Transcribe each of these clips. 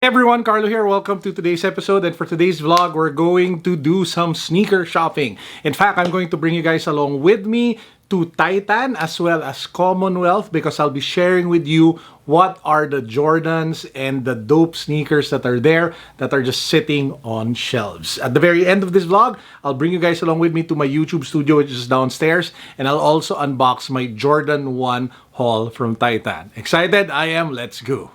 Hey everyone, Carlo here. Welcome to today's episode. And for today's vlog, we're going to do some sneaker shopping. In fact, I'm going to bring you guys along with me to Titan as well as Commonwealth because I'll be sharing with you what are the Jordans and the dope sneakers that are there that are just sitting on shelves. At the very end of this vlog, I'll bring you guys along with me to my YouTube studio, which is downstairs, and I'll also unbox my Jordan 1 haul from Titan. Excited? I am. Let's go.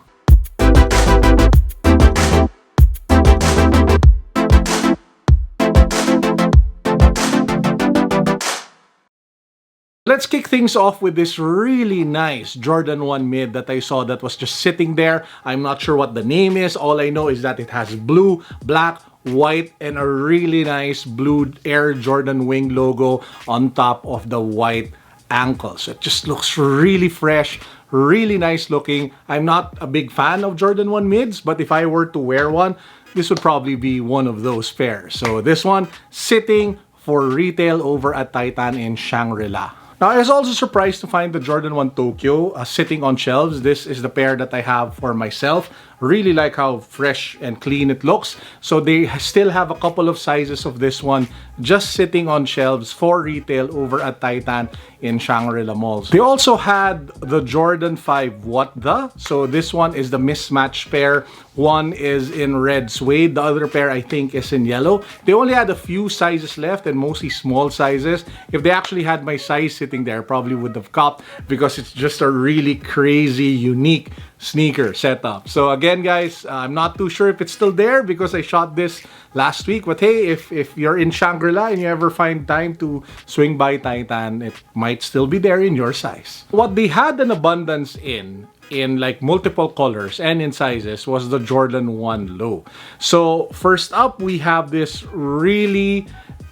Let's kick things off with this really nice Jordan 1 mid that I saw that was just sitting there. I'm not sure what the name is. All I know is that it has blue, black, white, and a really nice blue Air Jordan Wing logo on top of the white ankle. So it just looks really fresh, really nice looking. I'm not a big fan of Jordan 1 mids, but if I were to wear one, this would probably be one of those pairs. So this one sitting for retail over at Titan in Shangri-La. Now, I was also surprised to find the Jordan 1 Tokyo sitting on shelves. This is the pair that I have for myself. Really like how fresh and clean it looks. So they still have a couple of sizes of this one just sitting on shelves for retail over at Titan in Shangri-La Mall. They also had the Jordan 5 What The? So this one is the mismatch pair. One is in red suede. The other pair I think is in yellow. They only had a few sizes left and mostly small sizes. If they actually had my size sitting there, probably would have copped because it's just a really crazy, unique sneaker setup. So again guys, I'm not too sure if it's still there because I shot this last week, but hey, if you're in Shangri-La and you ever find time to swing by Titan, it might still be there in your size. What they had an abundance in like multiple colors and in sizes was the Jordan 1 Low. So first up, we have this really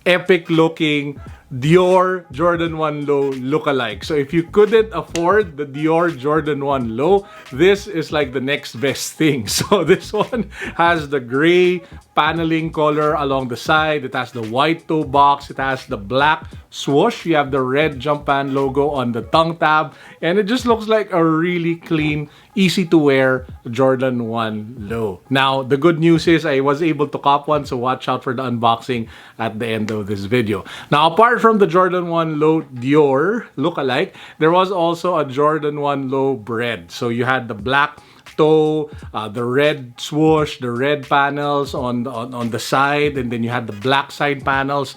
epic looking Dior Jordan 1 Low lookalike. So if you couldn't afford the Dior Jordan 1 Low, this is like the next best thing. So this one has the gray paneling color along the side. It has the white toe box. It has the black swoosh. You have the red Jump Band logo on the tongue tab. And it just looks like a really clean, easy to wear Jordan 1 Low. Now, the good news is I was able to cop one, so watch out for the unboxing at the end of this video. Now, apart from the Jordan 1 Low Dior lookalike, there was also a Jordan 1 Low Bread. So you had the black toe, the red swoosh, the red panels on the side, and then you had the black side panels.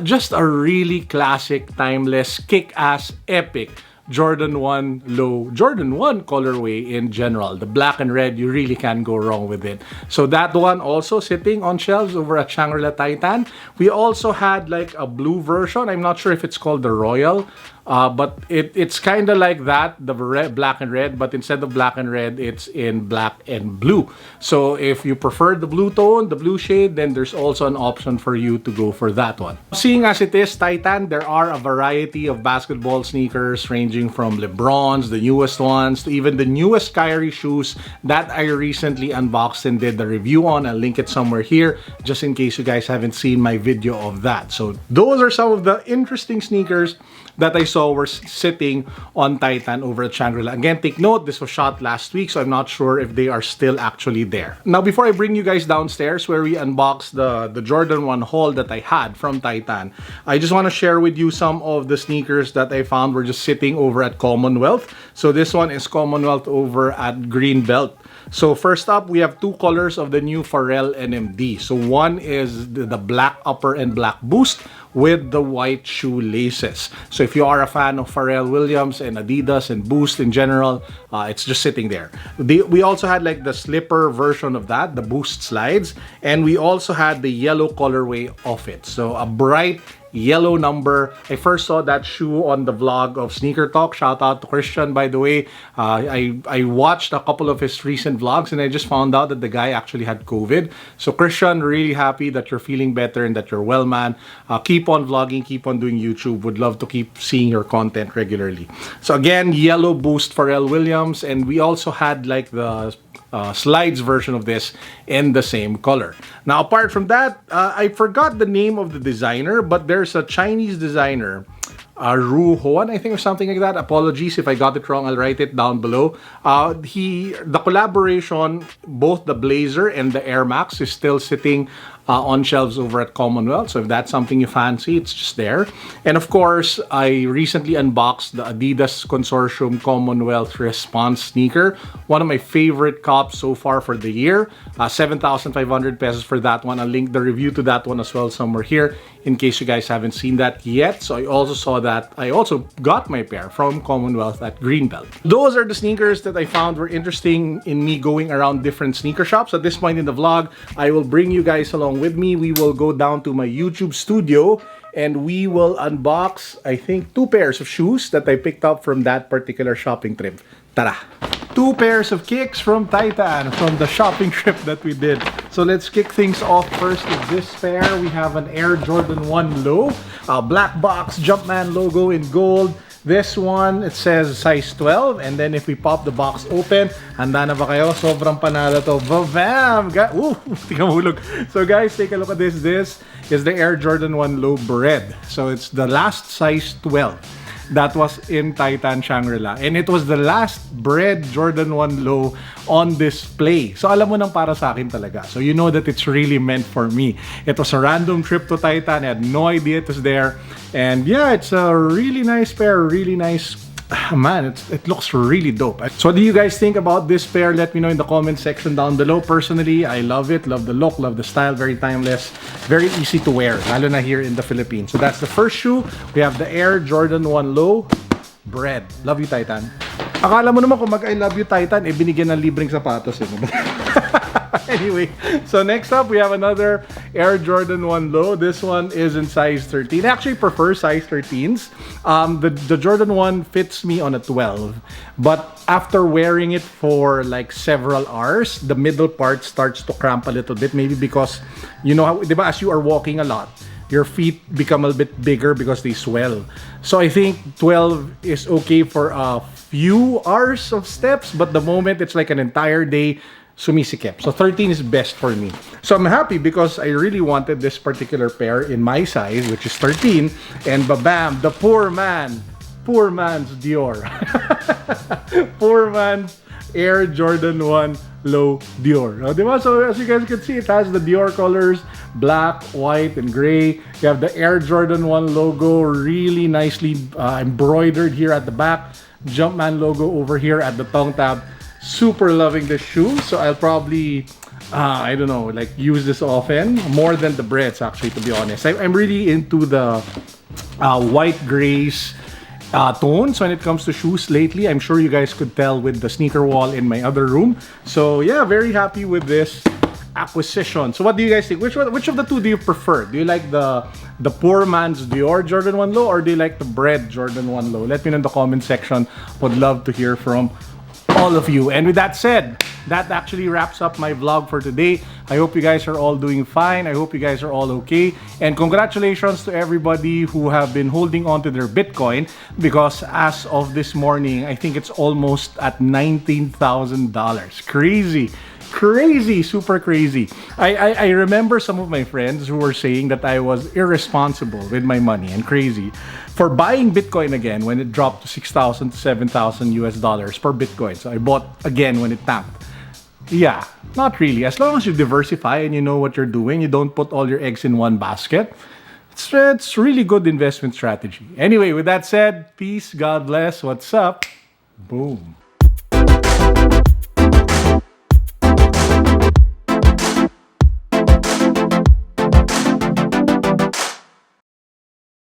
Just a really classic, timeless, kick-ass, epic Jordan 1 Low, Jordan 1 colorway in general. The black and red, you really can't go wrong with it. So that one also sitting on shelves over at Shangri-La Titan. We also had like a blue version. I'm not sure if it's called the Royal, but it's kind of like that, the red, black and red, but instead of black and red, it's in black and blue. So if you prefer the blue tone, the blue shade, then there's also an option for you to go for that one. Seeing as it is Titan, there are a variety of basketball sneakers ranging from LeBron's, the newest ones, to even the newest Kyrie shoes that I recently unboxed and did the review on. I'll link it somewhere here just in case you guys haven't seen my video of that. So those are some of the interesting sneakers that I saw were sitting on Titan over at Shangri-La. Again, take note, this was shot last week, so I'm not sure if they are still actually there. Now, before I bring you guys downstairs where we unbox the Jordan 1 haul that I had from Titan, I just want to share with you some of the sneakers that I found were just sitting over at Commonwealth. So this one is Commonwealth over at Greenbelt. So first up, we have two colors of the new Pharrell NMD. So one is the black upper and black boost with the white shoe laces. So if you are a fan of Pharrell Williams and Adidas and Boost in general, it's just sitting there. We also had like the slipper version of that, the Boost slides, and we also had the yellow colorway of it. So a bright yellow number. I first saw that shoe on the vlog of Sneaker Talk. Shout out to Christian, by the way. I watched a couple of his recent vlogs and I just found out that the guy actually had COVID. So Christian, really happy that you're feeling better and that you're well, man. Keep on vlogging, keep on doing YouTube. Would love to keep seeing your content regularly. So again, yellow Boost Pharrell Williams, and we also had like the slides version of this in the same color. Now, apart from that, I forgot the name of the designer, but there's a Chinese designer Ruhon, I think, or something like that. Apologies if I got it wrong. I'll write it down below. The collaboration, both the Blazer and the Air Max, is still sitting on shelves over at Commonwealth. So if that's something you fancy, it's just there. And of course, I recently unboxed the Adidas Consortium Commonwealth Response sneaker. One of my favorite cops so far for the year. 7,500 pesos for that one. I'll link the review to that one as well somewhere here in case you guys haven't seen that yet. So I also saw that. I also got my pair from Commonwealth at Greenbelt. Those are the sneakers that I found were interesting in me going around different sneaker shops. At this point in the vlog, I will bring you guys along with me. We will go down to my YouTube studio and we will unbox, I think, 2 pairs of shoes that I picked up from that particular shopping trip. Tara! 2 pairs of kicks from Titan from the shopping trip that we did. So let's kick things off first with this pair. We have an Air Jordan 1 Low, a black box Jumpman logo in gold. This one, it says size 12, and then if we pop the box open, handa na ba kayo? Sobrang panalo to. Bam! Ooh, tikamulog. So guys, take a look at this. This is the Air Jordan 1 Low Bread. So it's the last size 12 that was in Titan Shangri-La. And it was the last bread Jordan 1 Low on display. So alam mo nang para sa akin talaga. So you know that it's really meant for me. It was a random trip to Titan. I had no idea it was there. And yeah, it's a really nice pair, really nice. Man, it looks really dope. So what do you guys think about this pair? Let me know in the comment section down below. Personally, I love it. Love the look, love the style. Very timeless. Very easy to wear, lalo na here in the Philippines. So that's the first shoe. We have the Air Jordan 1 Low Bread. Love you, Titan. Akala mo naman kung mag-I love you, Titan, eh binigyan ng libreng sapatos. Anyway, so next up, we have another Air Jordan 1 Low. This one is in size 13. I actually prefer size 13s. The Jordan 1 fits me on a 12. But after wearing it for like several hours, the middle part starts to cramp a little bit. Maybe because, you know, diba, as you are walking a lot, your feet become a bit bigger because they swell. So I think 12 is okay for a few hours of steps, but the moment it's like an entire day, sumisikip. So 13 is best for me. So I'm happy because I really wanted this particular pair in my size, which is 13. And babam, the poor man's Dior. Poor man's Air Jordan 1 Low Dior. So as you guys can see, it has the Dior colors, black, white, and gray. You have the Air Jordan 1 logo really nicely embroidered here at the back. Jumpman logo over here at the tongue tab. Super loving this shoe. So I'll probably, I don't know, like use this often. More than the breads, actually, to be honest. I'm really into the white grays tones when it comes to shoes lately. I'm sure you guys could tell with the sneaker wall in my other room. So yeah, very happy with this acquisition. So what do you guys think? Which of the two do you prefer? Do you like the poor man's Dior Jordan 1 Low, or do you like the bread Jordan 1 Low? Let me know in the comment section. Would love to hear from all of you. And with that said, that actually wraps up my vlog for today. I hope you guys are all doing fine. I hope you guys are all okay. And congratulations to everybody who have been holding on to their Bitcoin, because as of this morning, I think it's almost at $19,000. Crazy, super crazy. I remember some of my friends who were saying that I was irresponsible with my money and crazy for buying Bitcoin again when it dropped to 6,000 to 7,000 US dollars per Bitcoin. So I bought again when it tanked. Yeah, not really. As long as you diversify and you know what you're doing, you don't put all your eggs in one basket. It's really good investment strategy. Anyway, with that said, peace, God bless. What's up? Boom.